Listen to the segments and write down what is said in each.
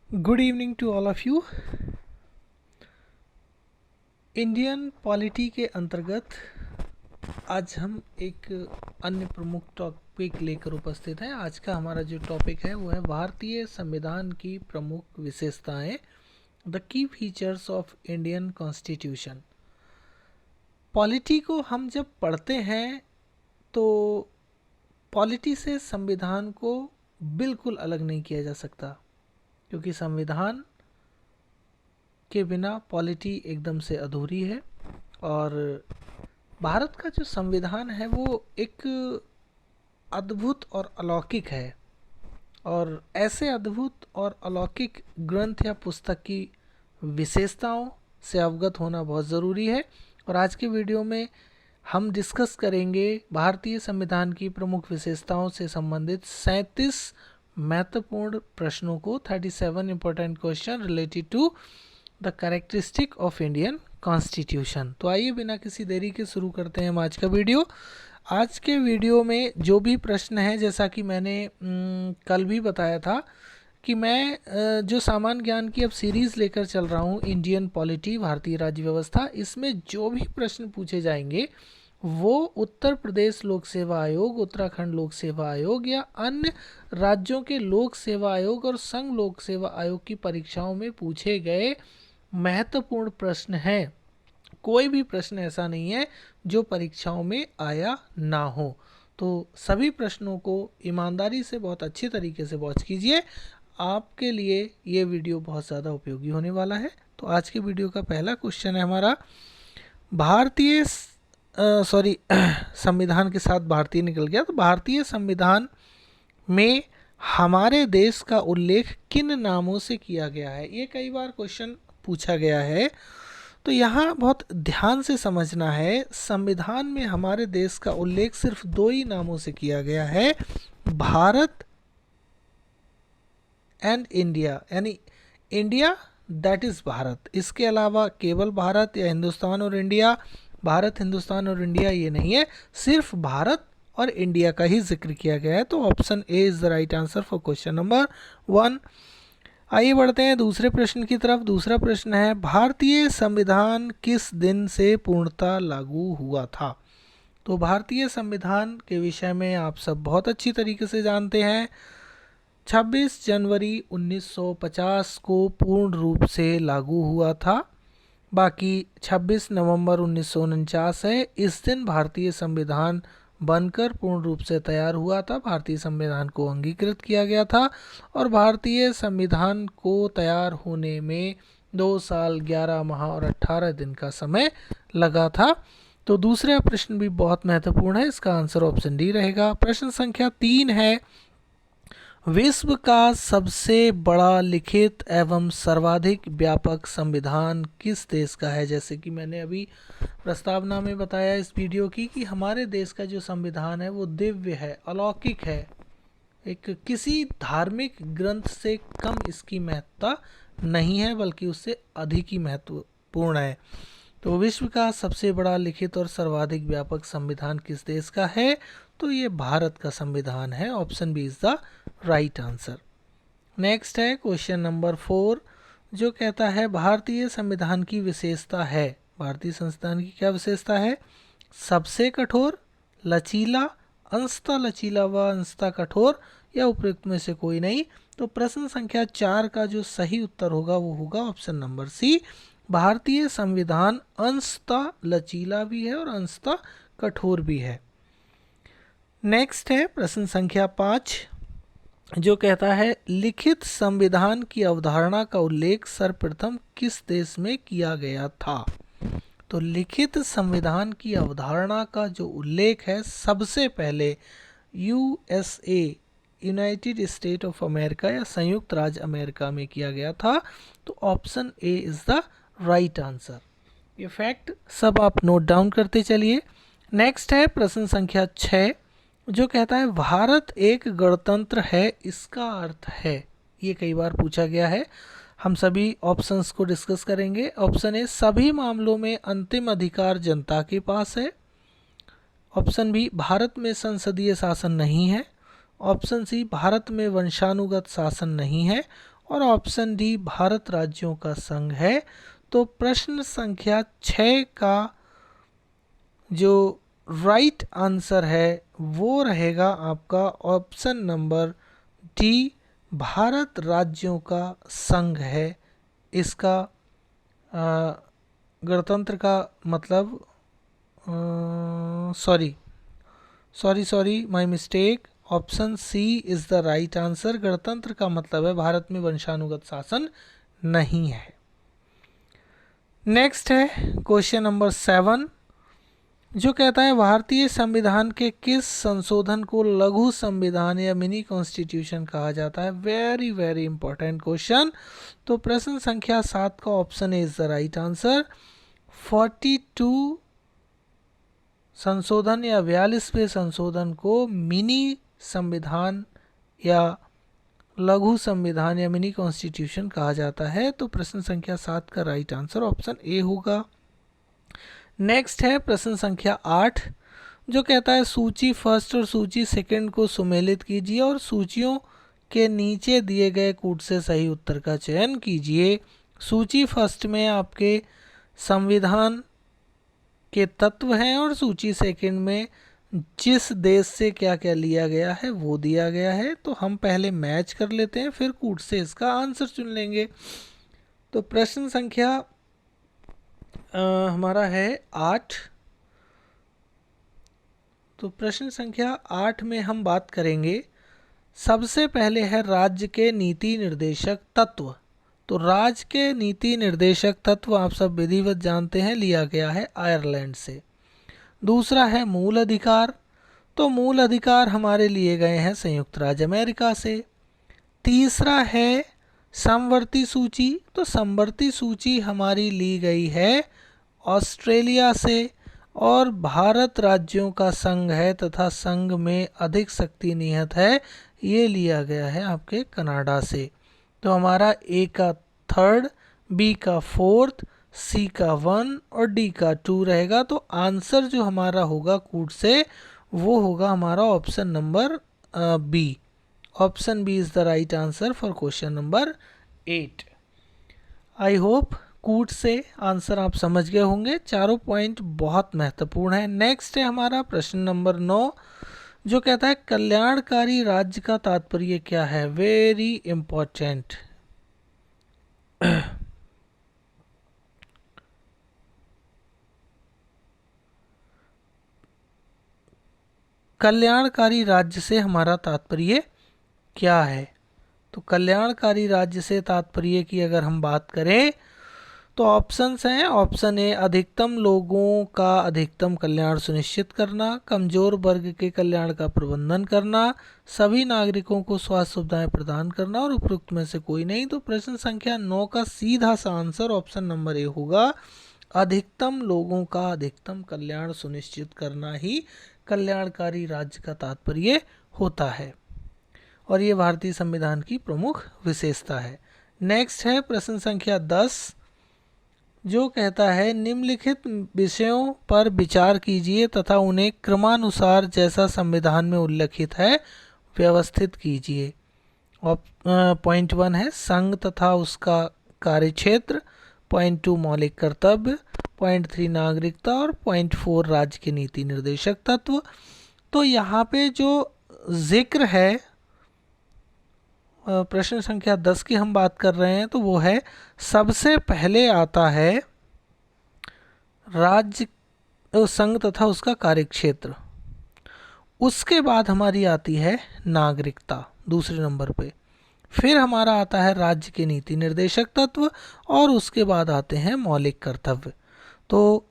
Good evening to all of you. Indian polity के अंतर्गत आज हम एक अन्य प्रमुख टॉपिक लेकर उपस्थित हैं। आज का हमारा जो टॉपिक है वो है भारतीय संविधान की प्रमुख विशेषताएं, the key features of Indian constitution. Polity को हम जब पढ़ते हैं तो पॉलिटी से संविधान को बिल्कुल अलग नहीं किया जा सकता, क्योंकि संविधान के बिना पॉलिटी एकदम से अधूरी है। और भारत का जो संविधान है वो एक अद्भुत और अलौकिक है, और ऐसे अद्भुत और अलौकिक ग्रंथ या पुस्तक की विशेषताओं से अवगत होना बहुत ज़रूरी है। और आज के वीडियो में हम डिस्कस करेंगे भारतीय संविधान की प्रमुख विशेषताओं से संबंधित 37 महत्वपूर्ण प्रश्नों को, 37 important question related to the characteristic of Indian constitution. तो आइए बिना किसी देरी के शुरू करते हैं हम आज का वीडियो। आज के वीडियो में जो भी प्रश्न है, जैसा कि मैंने कल भी बताया था कि मैं जो सामान्य ज्ञान की अब सीरीज़ लेकर चल रहा हूँ, इंडियन पॉलिटी भारतीय राज्य व्यवस्था, इसमें जो भी प्रश्न पूछे जाएंगे वो उत्तर प्रदेश लोक सेवा आयोग, उत्तराखंड लोक सेवा आयोग या अन्य राज्यों के लोक सेवा आयोग और संघ लोक सेवा आयोग की परीक्षाओं में पूछे गए महत्वपूर्ण प्रश्न हैं। कोई भी प्रश्न ऐसा नहीं है जो परीक्षाओं में आया ना हो। तो सभी प्रश्नों को ईमानदारी से बहुत अच्छी तरीके से वॉच कीजिए, आपके लिए ये वीडियो बहुत ज़्यादा उपयोगी होने वाला है। तो आज के वीडियो का पहला क्वेश्चन है हमारा, भारतीय संविधान के साथ भारतीय निकल गया, तो भारतीय संविधान में हमारे देश का उल्लेख किन नामों से किया गया है। ये कई बार क्वेश्चन पूछा गया है, तो यहाँ बहुत ध्यान से समझना है। संविधान में हमारे देश का उल्लेख सिर्फ दो ही नामों से किया गया है, भारत एंड इंडिया, यानी इंडिया दैट इज़ भारत। इसके अलावा केवल भारत या हिंदुस्तान और इंडिया, भारत हिंदुस्तान और इंडिया ये नहीं है, सिर्फ भारत और इंडिया का ही जिक्र किया गया है। तो option A is the right answer for question number 1। आइए बढ़ते हैं दूसरे प्रश्न की तरफ। दूसरा प्रश्न है, भारतीय संविधान किस दिन से पूर्णतः लागू हुआ था। तो भारतीय संविधान के विषय में आप सब बहुत अच्छी तरीके से जानते हैं। 26 जनवरी 1950 को पूर्ण रूप से लागू हुआ था। बाकी 26 नवंबर 1949 है, इस दिन भारतीय संविधान बनकर पूर्ण रूप से तैयार हुआ था, भारतीय संविधान को अंगीकृत किया गया था। और भारतीय संविधान को तैयार होने में 2 साल 11 माह और 18 दिन का समय लगा था। तो दूसरा प्रश्न भी बहुत महत्वपूर्ण है, इसका आंसर ऑप्शन डी रहेगा। प्रश्न संख्या 3 है, विश्व का सबसे बड़ा लिखित एवं सर्वाधिक व्यापक संविधान किस देश का है। जैसे कि मैंने अभी प्रस्तावना में बताया इस वीडियो की कि हमारे देश का जो संविधान है वो दिव्य है, अलौकिक है, एक किसी धार्मिक ग्रंथ से कम इसकी महत्ता नहीं है, बल्कि उससे अधिक ही महत्वपूर्ण है। तो विश्व का सबसे बड़ा लिखित और सर्वाधिक व्यापक संविधान किस देश का है, तो ये भारत का संविधान है। Option B is the right answer. Next है क्वेश्चन नंबर 4, जो कहता है भारतीय संविधान की विशेषता है। भारतीय संविधान की क्या विशेषता है, सबसे कठोर, लचीला, अंशतः लचीला व अंशतः कठोर या उपयुक्त में से कोई नहीं। तो प्रश्न संख्या 4 का जो सही उत्तर होगा वो होगा ऑप्शन नंबर सी, भारतीय संविधान अंशतः लचीला भी है और अंशतः कठोर भी है। नेक्स्ट है प्रश्न संख्या 5, जो कहता है लिखित संविधान की अवधारणा का उल्लेख सर्वप्रथम किस देश में किया गया था। तो लिखित संविधान की अवधारणा का जो उल्लेख है सबसे पहले USA, United state of America या संयुक्त राज्य अमेरिका में किया गया था। तो option A is the right answer. ये फैक्ट सब आप नोट डाउन करते चलिए। नेक्स्ट है प्रश्न संख्या 6, जो कहता है भारत एक गणतंत्र है, इसका अर्थ है। ये कई बार पूछा गया है, हम सभी ऑप्शंस को डिस्कस करेंगे। ऑप्शन ए, सभी मामलों में अंतिम अधिकार जनता के पास है। ऑप्शन बी, भारत में संसदीय शासन नहीं है। ऑप्शन सी, भारत में वंशानुगत शासन नहीं है। और ऑप्शन डी भारत राज्यों का संघ है। तो प्रश्न संख्या 6 का जो राइट आंसर है वो रहेगा आपका ऑप्शन नंबर डी, भारत राज्यों का संघ है। इसका गणतंत्र का मतलब, sorry my mistake, option C is the right answer. गणतंत्र का मतलब है भारत में वंशानुगत शासन नहीं है। नेक्स्ट है क्वेश्चन नंबर 7, जो कहता है भारतीय संविधान के किस संशोधन को लघु संविधान या मिनी कॉन्स्टिट्यूशन कहा जाता है। Very very important question. तो प्रश्न संख्या 7 का option A is the right answer. 42 संशोधन या 42वें संशोधन को मिनी संविधान या लघु संविधान या मिनी कॉन्स्टिट्यूशन कहा जाता है। तो प्रश्न संख्या 7 का राइट आंसर ऑप्शन ए होगा। नेक्स्ट है प्रश्न संख्या 8, जो कहता है सूची फर्स्ट और सूची सेकंड को सुमेलित कीजिए और सूचियों के नीचे दिए गए कूट से सही उत्तर का चयन कीजिए। सूची फर्स्ट में आपके संविधान के तत्व हैं और सूची सेकंड में जिस देश से क्या क्या लिया गया है वो दिया गया है। तो हम पहले मैच कर लेते हैं, फिर कूट से इसका आंसर चुन लेंगे। तो प्रश्न संख्या हमारा है 8। तो प्रश्न संख्या 8 में हम बात करेंगे, सबसे पहले है राज्य के नीति निर्देशक तत्व। तो राज्य के नीति निर्देशक तत्व आप सब विधिवत जानते हैं, लिया गया है आयरलैंड से। दूसरा है मूल अधिकार। तो मूल अधिकार हमारे लिए गए हैं संयुक्त राज्य अमेरिका से। तीसरा है समवर्ती सूची। तो समवर्ती सूची हमारी ली गई है ऑस्ट्रेलिया से। और भारत राज्यों का संघ है तथा संघ में अधिक शक्ति निहित है, ये लिया गया है आपके कनाडा से। तो हमारा ए का 3rd, बी का 4th, सी का 1 और डी का 2 रहेगा। तो आंसर जो हमारा होगा कूट से वो होगा हमारा option number B. Option B is the right answer for question number 8। I hope कूट से आंसर आप समझ गए होंगे। चारों पॉइंट बहुत महत्वपूर्ण है। नेक्स्ट है हमारा प्रश्न नंबर 9, जो कहता है कल्याणकारी राज्य का तात्पर्य क्या है। Very important. कल्याणकारी राज्य से हमारा तात्पर्य क्या है। तो कल्याणकारी राज्य से तात्पर्य की अगर हम बात करें तो ऑप्शंस हैं। ऑप्शन ए अधिकतम लोगों का अधिकतम कल्याण सुनिश्चित करना, कमजोर वर्ग के कल्याण का प्रबंधन करना, सभी नागरिकों को स्वास्थ्य सुविधाएं प्रदान करना और उपरोक्त में से कोई नहीं। तो प्रश्न संख्या 9 का सीधा सा आंसर ऑप्शन नंबर ए होगा। अधिकतम लोगों का अधिकतम कल्याण सुनिश्चित करना ही कल्याणकारी राज्य का तात्पर्य होता है और ये भारतीय संविधान की प्रमुख विशेषता है। नेक्स्ट है प्रश्न संख्या 10, जो कहता है निम्नलिखित विषयों पर विचार कीजिए तथा उन्हें क्रमानुसार जैसा संविधान में उल्लिखित है व्यवस्थित कीजिए। पॉइंट 1 है संघ तथा उसका कार्यक्षेत्र, पॉइंट 2 मौलिक कर्तव्य, पॉइंट 3 नागरिकता और पॉइंट 4 राज्य के नीति निर्देशक तत्व। तो यहाँ पे जो जिक्र है प्रश्न संख्या 10 की हम बात कर रहे हैं, तो वो है सबसे पहले आता है राज्य संघ तथा उसका कार्यक्षेत्र, उसके बाद हमारी आती है नागरिकता दूसरे नंबर पे, फिर हमारा आता है राज्य के नीति निर्देशक तत्व और उसके बाद आते हैं मौलिक कर्तव्य। तो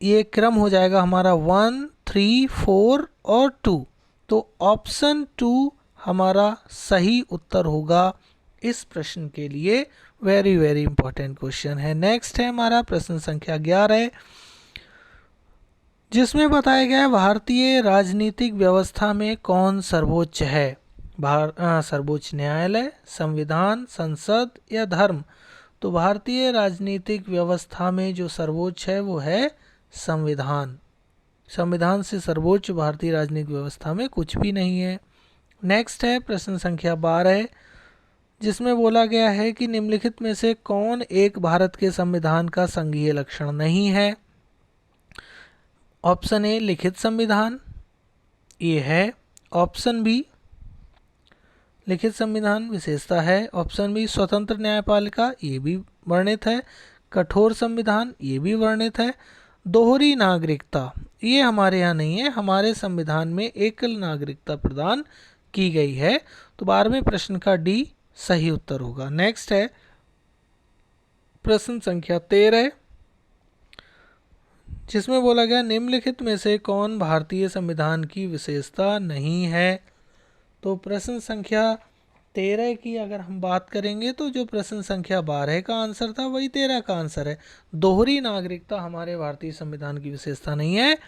ये क्रम हो जाएगा हमारा 1, 3, 4 और 2। तो ऑप्शन 2 हमारा सही उत्तर होगा इस प्रश्न के लिए। वेरी वेरी इंपॉर्टेंट क्वेश्चन है। नेक्स्ट है हमारा प्रश्न संख्या 11, जिसमें बताया गया है भारतीय राजनीतिक व्यवस्था में कौन सर्वोच्च है। सर्वोच्च न्यायालय, संविधान, संसद या धर्म। तो भारतीय राजनीतिक व्यवस्था में जो सर्वोच्च है वो है संविधान। संविधान से सर्वोच्च भारतीय राजनीतिक व्यवस्था में कुछ भी नहीं है। नेक्स्ट है प्रश्न संख्या 12, जिसमें बोला गया है कि निम्नलिखित में से कौन एक भारत के संविधान का संघीय लक्षण नहीं है। ऑप्शन ए लिखित संविधान, ये है। ऑप्शन बी लिखित संविधान विशेषता है। ऑप्शन बी स्वतंत्र न्यायपालिका, ये भी वर्णित है। कठोर संविधान, ये भी वर्णित है। दोहरी नागरिकता, ये हमारे यहाँ नहीं है, हमारे संविधान में एकल नागरिकता प्रदान की गई है। तो 12वें प्रश्न का डी सही उत्तर होगा। नेक्स्ट है प्रश्न संख्या 13, जिसमें बोला गया निम्नलिखित में से कौन भारतीय संविधान की विशेषता नहीं है। तो प्रश्न संख्या 13 की अगर हम बात करेंगे तो जो प्रश्न संख्या 12 का आंसर था वही 13 का आंसर है। दोहरी नागरिकता हमारे भारतीय संविधान की विशेषता नहीं है।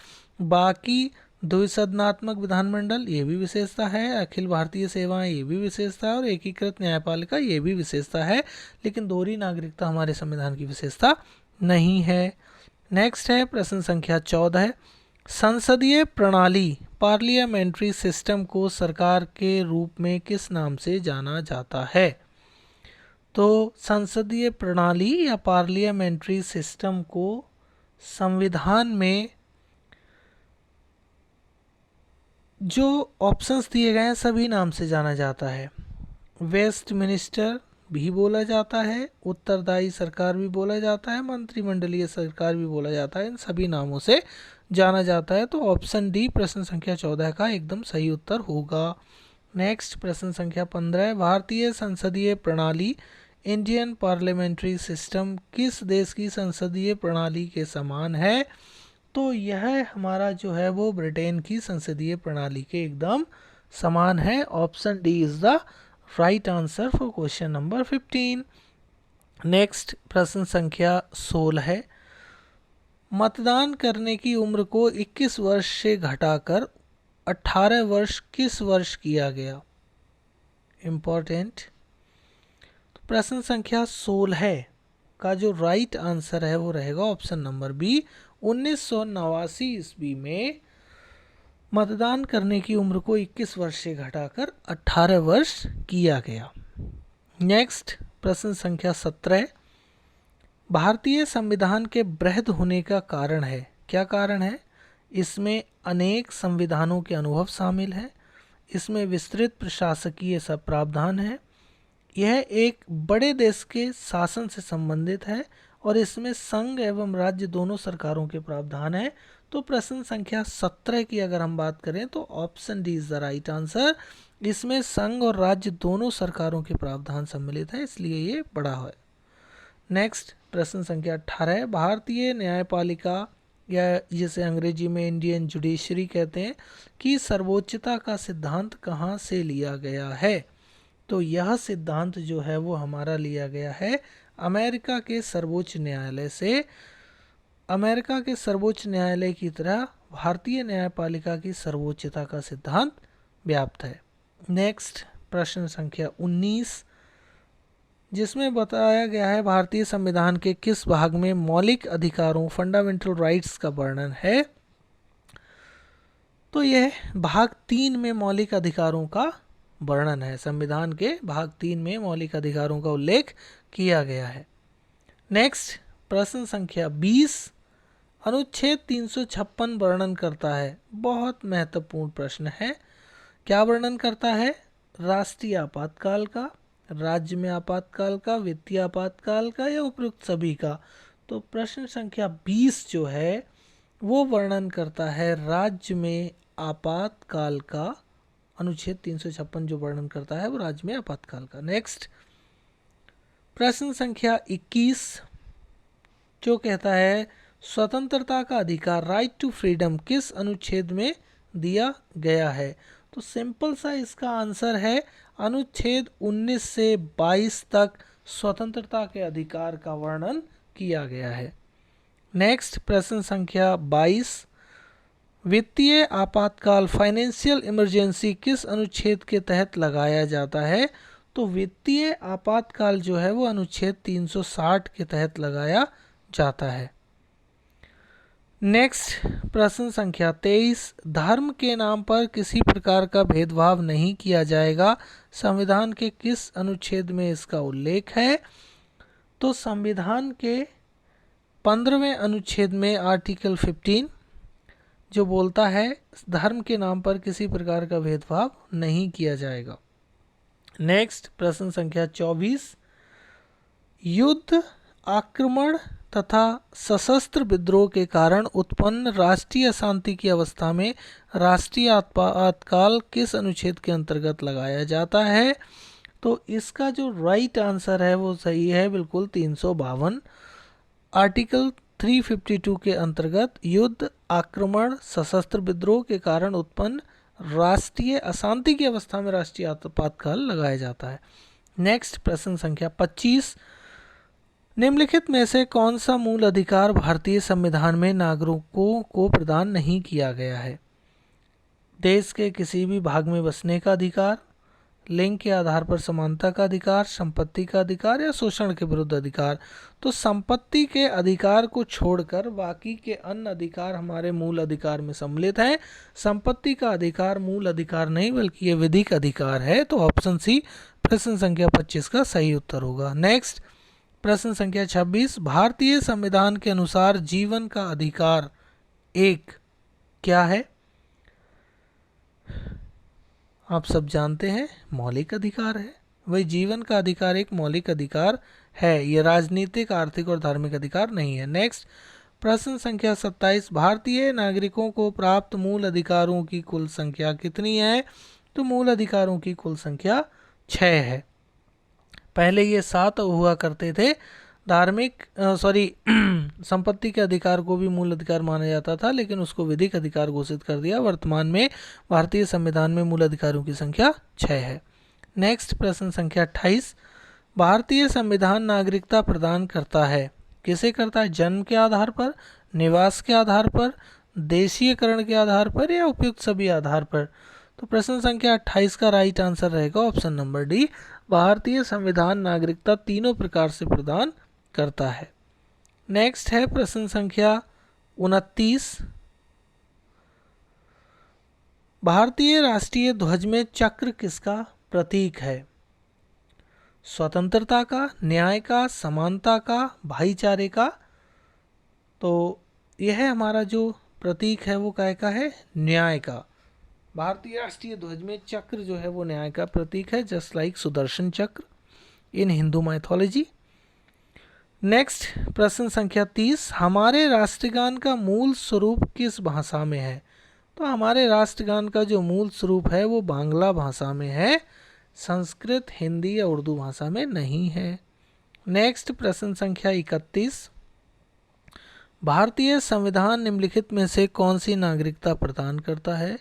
बाकी द्विसदनात्मक विधानमंडल, ये भी विशेषता है। अखिल भारतीय सेवाएं, ये भी विशेषता है। और एकीकृत न्यायपालिका, ये भी विशेषता है। लेकिन दोहरी नागरिकता हमारे संविधान की विशेषता नहीं है। नेक्स्ट है प्रश्न संख्या 14, संसदीय प्रणाली पार्लियामेंट्री सिस्टम को सरकार के रूप में किस नाम से जाना जाता है। तो संसदीय प्रणाली या पार्लियामेंट्री सिस्टम को संविधान में जो ऑप्शंस दिए गए हैं सभी नाम से जाना जाता है। वेस्टमिनिस्टर भी बोला जाता है, उत्तरदायी सरकार भी बोला जाता है, मंत्रिमंडलीय सरकार भी बोला जाता है। इन सभी नामों से जाना जाता है। तो ऑप्शन डी प्रश्न संख्या 14 का एकदम सही उत्तर होगा। नेक्स्ट प्रश्न संख्या 15, भारतीय संसदीय प्रणाली इंडियन पार्लियामेंट्री सिस्टम किस देश की संसदीय प्रणाली के समान है। तो यह हमारा जो है वो ब्रिटेन की संसदीय प्रणाली के एकदम समान है। Option D is the right answer for question number 15। Next प्रश्न संख्या 16, मतदान करने की उम्र को 21 वर्ष से घटाकर 18 वर्ष किस वर्ष किया गया। इम्पोर्टेंट। तो प्रश्न संख्या 16 का जो राइट आंसर है वो रहेगा ऑप्शन नंबर बी। 1989 ईस्वी में मतदान करने की उम्र को 21 वर्ष से घटाकर 18 वर्ष किया गया। नेक्स्ट प्रश्न संख्या 17, भारतीय संविधान के वृहद होने का कारण है। क्या कारण है। इसमें अनेक संविधानों के अनुभव शामिल हैं। इसमें विस्तृत प्रशासकीय सब प्रावधान है। यह एक बड़े देश के शासन से संबंधित है और इसमें संघ एवं राज्य दोनों सरकारों के प्रावधान है। तो प्रश्न संख्या 17 की अगर हम बात करें तो option D is the right answer. इसमें संघ और राज्य दोनों सरकारों के प्रावधान सम्मिलित है, इसलिए ये बड़ा है। नेक्स्ट प्रश्न संख्या 18, भारतीय न्यायपालिका या जिसे अंग्रेजी में इंडियन जुडिशरी कहते हैं कि सर्वोच्चता का सिद्धांत कहाँ से लिया गया है। तो यह सिद्धांत जो है वो हमारा लिया गया है अमेरिका के सर्वोच्च न्यायालय से। अमेरिका के सर्वोच्च न्यायालय की तरह भारतीय न्यायपालिका की सर्वोच्चता का सिद्धांत व्याप्त है। नेक्स्ट प्रश्न संख्या 19, जिसमें बताया गया है भारतीय संविधान के किस भाग में मौलिक अधिकारों फंडामेंटल राइट्स का वर्णन है। तो यह भाग 3 में मौलिक अधिकारों का वर्णन है। संविधान के भाग 3 में मौलिक अधिकारों का उल्लेख किया गया है। नेक्स्ट प्रश्न संख्या 20, अनुच्छेद 356 वर्णन करता है। बहुत महत्वपूर्ण प्रश्न है। क्या वर्णन करता है। राष्ट्रीय आपातकाल का, राज्य में आपातकाल का, वित्तीय आपातकाल का या उपयुक्त सभी का। तो प्रश्न संख्या 20 जो है वो वर्णन करता है राज्य में आपातकाल का। अनुच्छेद 356 जो वर्णन करता है वो राज्य में आपातकाल का। नेक्स्ट प्रश्न संख्या 21 जो कहता है स्वतंत्रता का अधिकार राइट टू फ्रीडम किस अनुच्छेद में दिया गया है। तो सिंपल सा इसका आंसर है अनुच्छेद 19 से 22 तक स्वतंत्रता के अधिकार का वर्णन किया गया है। नेक्स्ट प्रश्न संख्या 22, वित्तीय आपातकाल फाइनेंशियल इमरजेंसी किस अनुच्छेद के तहत लगाया जाता है। तो वित्तीय आपातकाल जो है वो अनुच्छेद 360 के तहत लगाया जाता है। नेक्स्ट प्रश्न संख्या 23, धर्म के नाम पर किसी प्रकार का भेदभाव नहीं किया जाएगा, संविधान के किस अनुच्छेद में इसका उल्लेख है? तो संविधान के 15वें अनुच्छेद में आर्टिकल 15 जो बोलता है धर्म के नाम पर किसी प्रकार का भेदभाव नहीं किया जाएगा। नेक्स्ट प्रश्न संख्या 24, युद्ध, आक्रमण तथा सशस्त्र विद्रोह के कारण उत्पन्न राष्ट्रीय अशांति की अवस्था में राष्ट्रीय आपातकाल किस अनुच्छेद के अंतर्गत लगाया जाता है? तो इसका जो राइट आंसर है वो सही है, बिल्कुल 352 आर्टिकल 352 के अंतर्गत युद्ध, आक्रमण, सशस्त्र विद्रोह के कारण उत्पन्न राष्ट्रीय अशांति की अवस्था में राष्ट्रीय आपातकाल लगाया जाता है। नेक्स्ट प्रश्न संख्या 25, निम्नलिखित में से कौन सा मूल अधिकार भारतीय संविधान में नागरिकों को प्रदान नहीं किया गया है? देश के किसी भी भाग में बसने का अधिकार, लिंग के आधार पर समानता का अधिकार, संपत्ति का अधिकार या शोषण के विरुद्ध अधिकार। तो संपत्ति के अधिकार को छोड़कर बाकी के अन्य अधिकार हमारे मूल अधिकार में सम्मिलित हैं। संपत्ति का अधिकार मूल अधिकार नहीं बल्कि ये विधिक अधिकार है। तो ऑप्शन सी प्रश्न संख्या 25 का सही उत्तर होगा। नेक्स्ट प्रश्न संख्या 26, भारतीय संविधान के अनुसार जीवन का अधिकार एक क्या है? आप सब जानते हैं मौलिक अधिकार है। वही जीवन का अधिकार एक मौलिक अधिकार है, ये राजनीतिक, आर्थिक और धार्मिक अधिकार नहीं है। नेक्स्ट प्रश्न संख्या 27, भारतीय नागरिकों को प्राप्त मूल अधिकारों की कुल संख्या कितनी है? तो मूल अधिकारों की कुल संख्या 6 है। पहले ये 7 हुआ करते थे। धार्मिक संपत्ति के अधिकार को भी मूल अधिकार माना जाता था, लेकिन उसको विधिक अधिकार घोषित कर दिया। वर्तमान में भारतीय संविधान में मूल अधिकारों की संख्या 6 है। नेक्स्ट प्रश्न संख्या 28, भारतीय संविधान नागरिकता प्रदान करता है, किसे करता है? जन्म के आधार पर, निवास के आधार पर, देशीयकरण के आधार पर या उपयुक्त सभी आधार पर? तो प्रश्न संख्या 28 का राइट आंसर रहेगा ऑप्शन नंबर डी, भारतीय संविधान नागरिकता तीनों प्रकार से प्रदान करता है। नेक्स्ट है प्रश्न संख्या 29, भारतीय राष्ट्रीय ध्वज में चक्र किसका प्रतीक है? स्वतंत्रता का, न्याय का, समानता का, भाईचारे का? तो यह हमारा जो प्रतीक है वो काय का है? न्याय का। भारतीय राष्ट्रीय ध्वज में चक्र जो है वो न्याय का प्रतीक है, जस्ट लाइक सुदर्शन चक्र इन हिंदू माइथोलॉजी। नेक्स्ट प्रश्न संख्या 30, हमारे राष्ट्रगान का मूल स्वरूप किस भाषा में है? तो हमारे राष्ट्रगान का जो मूल स्वरूप है वो बांग्ला भाषा में है, संस्कृत, हिंदी या उर्दू भाषा में नहीं है। नेक्स्ट प्रश्न संख्या 31, भारतीय संविधान निम्नलिखित में से कौन सी नागरिकता प्रदान करता है?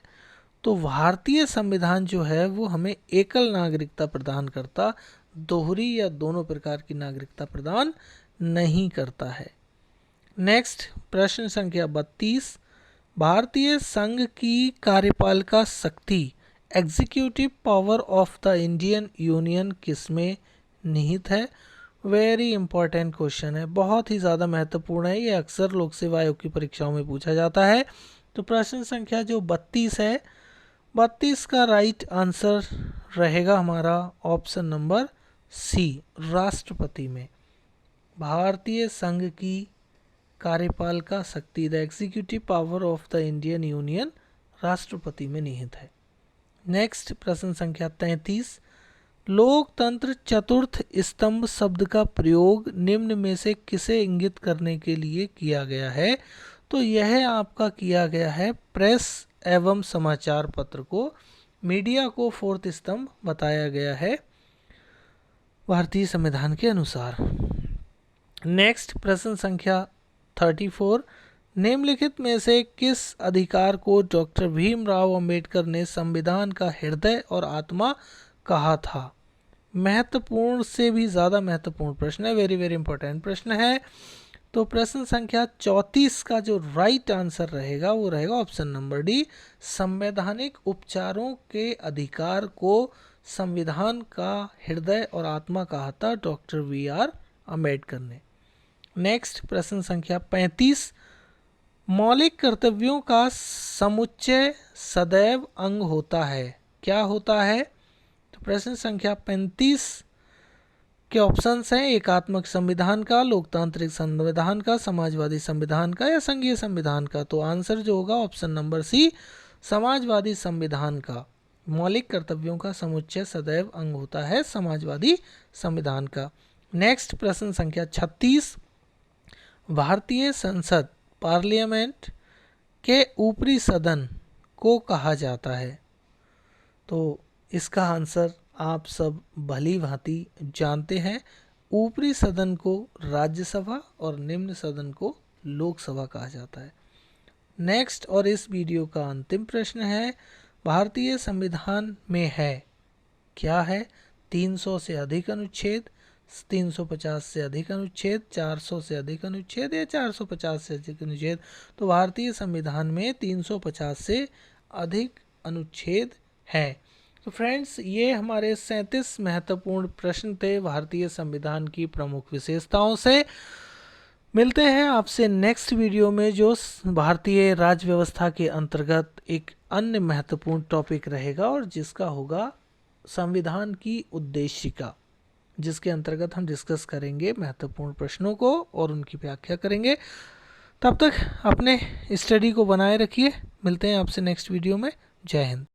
तो भारतीय संविधान जो है वो हमें एकल नागरिकता प्रदान करता, दोहरी या दोनों प्रकार की नागरिकता प्रदान नहीं करता है। नेक्स्ट प्रश्न संख्या 32, भारतीय संघ की कार्यपालिका शक्ति, executive power of the Indian union किसमें निहित है? वेरी इंपॉर्टेंट क्वेश्चन है, बहुत ही ज़्यादा महत्वपूर्ण है, ये अक्सर लोक सेवा आयोग की परीक्षाओं में पूछा जाता है। तो प्रश्न संख्या जो 32 है, 32 का राइट आंसर रहेगा हमारा ऑप्शन नंबर सी, राष्ट्रपति में। भारतीय संघ की कार्यपालिका शक्ति, the executive power of the Indian union, राष्ट्रपति में निहित है। नेक्स्ट प्रश्न संख्या 33, लोकतंत्र चतुर्थ स्तंभ शब्द का प्रयोग निम्न में से किसे इंगित करने के लिए किया गया है? तो यह आपका किया गया है प्रेस एवं समाचार पत्र को, मीडिया को फोर्थ स्तंभ बताया गया है भारतीय संविधान के अनुसार। नेक्स्ट प्रश्न संख्या 34, निम्नलिखित में से किस अधिकार को डॉक्टर भीमराव अंबेडकर ने संविधान का हृदय और आत्मा कहा था? महत्वपूर्ण से भी ज़्यादा महत्वपूर्ण प्रश्न है, वेरी वेरी इंपॉर्टेंट प्रश्न है। तो प्रश्न संख्या 34 का जो राइट आंसर रहेगा वो रहेगा ऑप्शन नंबर डी, संवैधानिक उपचारों के अधिकार को संविधान का हृदय और आत्मा कहा था डॉक्टर वी आर अम्बेडकर ने। नेक्स्ट प्रश्न संख्या 35, मौलिक कर्तव्यों का समुच्चय सदैव अंग होता है, क्या होता है? तो प्रश्न संख्या 35 के ऑप्शंस हैं एकात्मक संविधान का, लोकतांत्रिक संविधान का, समाजवादी संविधान का या संघीय संविधान का। तो आंसर जो होगा ऑप्शन नंबर सी, समाजवादी संविधान का। मौलिक कर्तव्यों का समुच्चय सदैव अंग होता है समाजवादी संविधान का। नेक्स्ट प्रश्न संख्या 36, भारतीय संसद पार्लियामेंट के ऊपरी सदन को कहा जाता है। तो इसका आंसर आप सब भली भांति जानते हैं, ऊपरी सदन को राज्यसभा और निम्न सदन को लोकसभा कहा जाता है। नेक्स्ट और इस वीडियो का अंतिम प्रश्न है, भारतीय संविधान में है, क्या है? 300 से अधिक अनुच्छेद, 350 से अधिक अनुच्छेद, 400 से अधिक अनुच्छेद या 450 से अधिक अनुच्छेद। तो भारतीय संविधान में 350 से अधिक अनुच्छेद हैं। तो फ्रेंड्स, ये हमारे 37 महत्वपूर्ण प्रश्न थे भारतीय संविधान की प्रमुख विशेषताओं से। मिलते हैं आपसे नेक्स्ट वीडियो में, जो भारतीय राज्य व्यवस्था के अंतर्गत एक अन्य महत्वपूर्ण टॉपिक रहेगा और जिसका होगा संविधान की उद्देशिका, जिसके अंतर्गत हम डिस्कस करेंगे महत्वपूर्ण प्रश्नों को और उनकी व्याख्या करेंगे। तब तक अपने स्टडी को बनाए रखिए। मिलते हैं आपसे नेक्स्ट वीडियो में। जय हिंद।